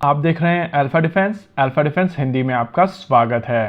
आप देख रहे हैं अल्फा डिफेंस हिंदी में आपका स्वागत है।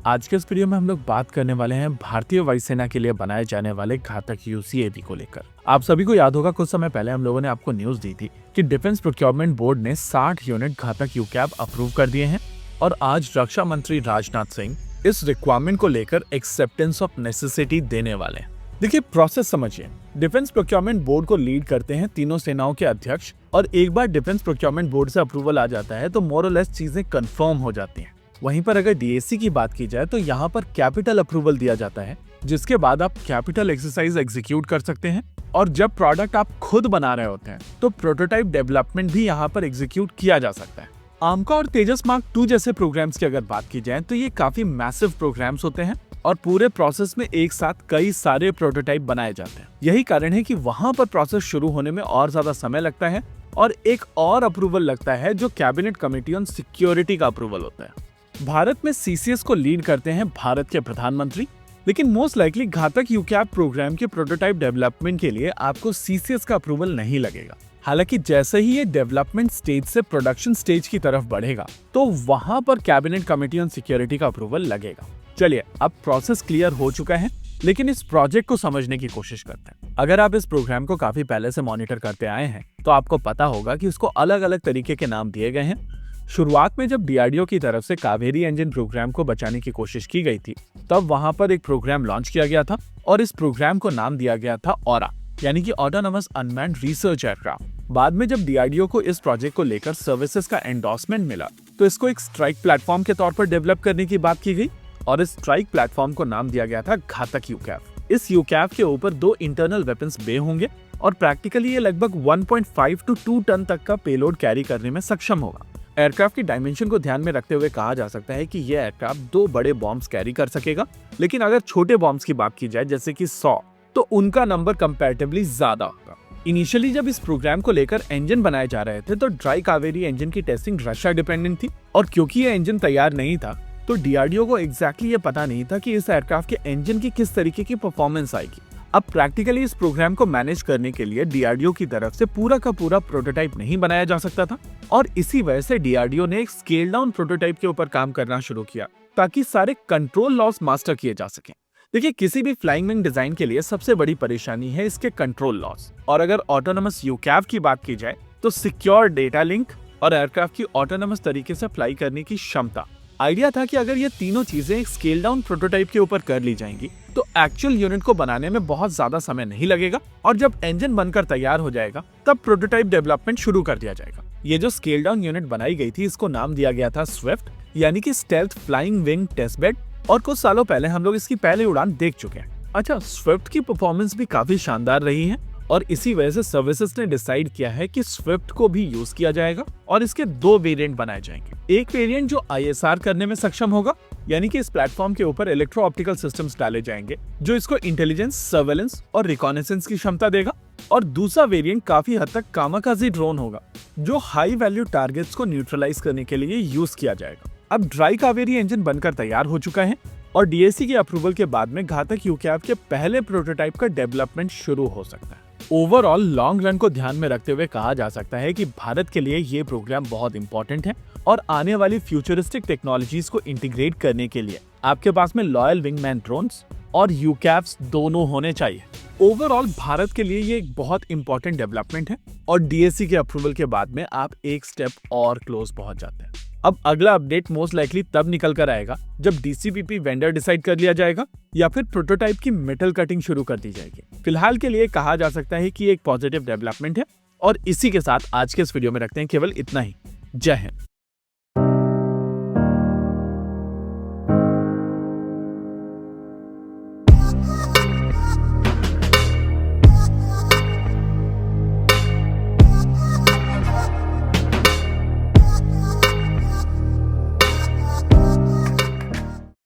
आज के इस वीडियो में हम लोग बात करने वाले हैं भारतीय वायुसेना के लिए बनाए जाने वाले घातक यूसीएवी को लेकर। आप सभी को याद होगा कुछ समय पहले हम लोगों ने आपको न्यूज दी थी कि डिफेंस प्रोक्योरमेंट बोर्ड ने 60 यूनिट घातक यूकैव अप्रूव कर दिए हैं और आज रक्षा मंत्री राजनाथ सिंह इस रिक्वायरमेंट को लेकर एक्सेप्टेंस ऑफ नेसेसिटी देने वाले हैं। देखिए प्रोसेस समझिए। डिफेंस प्रोक्योरमेंट बोर्ड को लीड करते हैं तीनों सेनाओं के अध्यक्ष और एक बार डिफेंस प्रोक्योरमेंट बोर्ड से अप्रूवल आ जाता है तो मोर और लेस चीजें कंफर्म हो जाती हैं। वहीं पर अगर डीएसी की बात की जाए तो यहाँ पर कैपिटल अप्रूवल दिया जाता है, जिसके बाद आप कैपिटल एक्सरसाइज एग्जीक्यूट कर सकते हैं और जब प्रोडक्ट आप खुद बना रहे होते हैं तो प्रोटोटाइप डेवलपमेंट भी यहाँ पर एग्जीक्यूट किया जा सकता है। आमका और तेजस मार्क 2 जैसे प्रोग्राम्स की अगर बात की जाए तो ये काफी मैसिव प्रोग्राम्स होते हैं और पूरे प्रोसेस में एक साथ कई सारे प्रोटोटाइप बनाए जाते हैं। यही कारण है कि वहां पर प्रोसेस शुरू होने में और ज्यादा समय लगता है और एक और अप्रूवल लगता है जो कैबिनेट कमेटी ऑन सिक्योरिटी का अप्रूवल होता है। भारत में सीसीएस को लीड करते हैं भारत के प्रधानमंत्री, लेकिन मोस्ट लाइकली घातक यूकैव प्रोग्राम के प्रोटोटाइप डेवलपमेंट के लिए आपको सीसीएस का अप्रूवल नहीं लगेगा। हालांकि जैसे ही ये डेवलपमेंट स्टेज से प्रोडक्शन स्टेज की तरफ बढ़ेगा तो वहां पर कैबिनेट कमेटी ऑन सिक्योरिटी का अप्रूवल लगेगा। चलिए अब प्रोसेस क्लियर हो चुका है, लेकिन इस प्रोजेक्ट को समझने की कोशिश करते हैं। अगर आप इस प्रोग्राम को काफी पहले से मॉनिटर करते आए हैं तो आपको पता होगा कि इसको अलग अलग तरीके के नाम दिए गए हैं। शुरुआत में जब डीआरडीओ की तरफ से कावेरी इंजन प्रोग्राम को बचाने की कोशिश की गई थी तब वहां पर एक प्रोग्राम लॉन्च किया गया था और इस प्रोग्राम को नाम दिया गया था ऑरा, यानी कि ऑटोनोमस अनमैन्ड रिसर्च एयरक्राफ्ट। बाद में जब डीआरडीओ को इस प्रोजेक्ट को लेकर सर्विसेज का एंडोर्समेंट मिला तो इसको एक स्ट्राइक प्लेटफॉर्म के तौर पर डेवलप करने की बात की गई और इस स्ट्राइक प्लेटफॉर्म को नाम दिया गया था घातक यूकैव। इस यूकैव के ऊपर 2 इंटरनल वेपन्स बे होंगे और प्रैक्टिकली ये लगभग 1.5 to 2 टन तक का पेलोड कैरी करने में सक्षम होगा। एयरक्राफ्ट की डायमेंशन को ध्यान में रखते हुए कहा जा सकता है कि यह एयरक्राफ्ट 2 बड़े बॉम्ब्स कैरी कर सकेगा, लेकिन अगर छोटे बॉम्ब्स की बात की जाए जैसे कि 100 तो उनका नंबर कंपैरेटिवली ज्यादा होगा। इनिशियली जब इस प्रोग्राम को लेकर इंजन बनाए जा रहे थे तो ड्राई कावेरी इंजन की टेस्टिंग रशिया डिपेंडेंट थी और क्योंकि यह इंजन तैयार नहीं था तो डीआरडीओ को एग्जैक्टली ये पता नहीं था कि इस एयरक्राफ्ट के इंजन की किस तरीके की परफॉर्मेंस आएगी। अब प्रैक्टिकली इस प्रोग्राम को मैनेज करने के लिए डीआरडीओ की तरफ से पूरा का पूरा प्रोटोटाइप नहीं बनाया जा सकता था और इसी वजह से डीआरडीओ ने एक स्केल डाउन प्रोटोटाइप के ऊपर काम करना शुरू किया ताकि सारे कंट्रोल लॉस मास्टर किए जा सके। देखिए किसी भी फ्लाइंग विंग डिजाइन के लिए सबसे बड़ी परेशानी है इसके कंट्रोल लॉस, और अगर ऑटोनोमस यूकैव की बात की जाए तो सिक्योर डेटा लिंक और एयरक्राफ्ट की ऑटोनोमस तरीके से फ्लाई करने की क्षमता। आइडिया था कि अगर ये तीनों चीजें एक स्केल डाउन प्रोटोटाइप के ऊपर कर ली जाएंगी तो एक्चुअल यूनिट को बनाने में बहुत ज्यादा समय नहीं लगेगा और जब इंजन बनकर तैयार हो जाएगा तब प्रोटोटाइप डेवलपमेंट शुरू कर दिया जाएगा। ये जो स्केल डाउन यूनिट बनाई गई थी इसको नाम दिया गया था स्विफ्ट, यानी कि stealth flying wing test bed, और कुछ सालों पहले हम लोग इसकी पहली उड़ान देख चुके हैं। अच्छा, स्विफ्ट की परफॉर्मेंस भी काफी शानदार रही है और इसी वजह से सर्विसेज ने डिसाइड किया है कि स्विफ्ट को भी यूज किया जाएगा और इसके 2 वेरिएंट बनाए जाएंगे। एक वेरिएंट जो आईएसआर करने में सक्षम होगा, यानी कि इस प्लेटफॉर्म के ऊपर इलेक्ट्रो ऑप्टिकल सिस्टम्स डाले जाएंगे जो इसको इंटेलिजेंस, सर्वेलेंस और रिकॉनेसेंस की क्षमता देगा, और दूसरा वेरिएंट काफी हद तक कामाकाजी ड्रोन होगा जो हाई वैल्यू टारगेट्स को न्यूट्रलाइज करने के लिए यूज किया जाएगा। अब ड्राई कावेरी इंजन बनकर तैयार हो चुका है और डीएसी के अप्रूवल के बाद में घातक यूकैव के पहले प्रोटोटाइप का डेवलपमेंट शुरू हो सकता है। ओवरऑल लॉन्ग रन को ध्यान में रखते हुए कहा जा सकता है कि भारत के लिए ये प्रोग्राम बहुत इंपॉर्टेंट है और आने वाली फ्यूचरिस्टिक टेक्नोलॉजीज को इंटीग्रेट करने के लिए आपके पास में लॉयल विंगमैन ड्रोन्स और यूकैव्स दोनों होने चाहिए। ओवरऑल भारत के लिए ये एक बहुत इंपॉर्टेंट डेवलपमेंट है और डीएसी के अप्रूवल के बाद में आप एक स्टेप और क्लोज पहुंच जाते हैं। अब अगला अपडेट मोस्ट लाइकली तब निकल कर आएगा जब डीसीपीपी वेंडर डिसाइड कर लिया जाएगा या फिर प्रोटोटाइप की मेटल कटिंग शुरू कर दी जाएगी। फिलहाल के लिए कहा जा सकता है कि एक पॉजिटिव डेवलपमेंट है और इसी के साथ आज के इस वीडियो में रखते हैं केवल इतना ही। जय हिंद।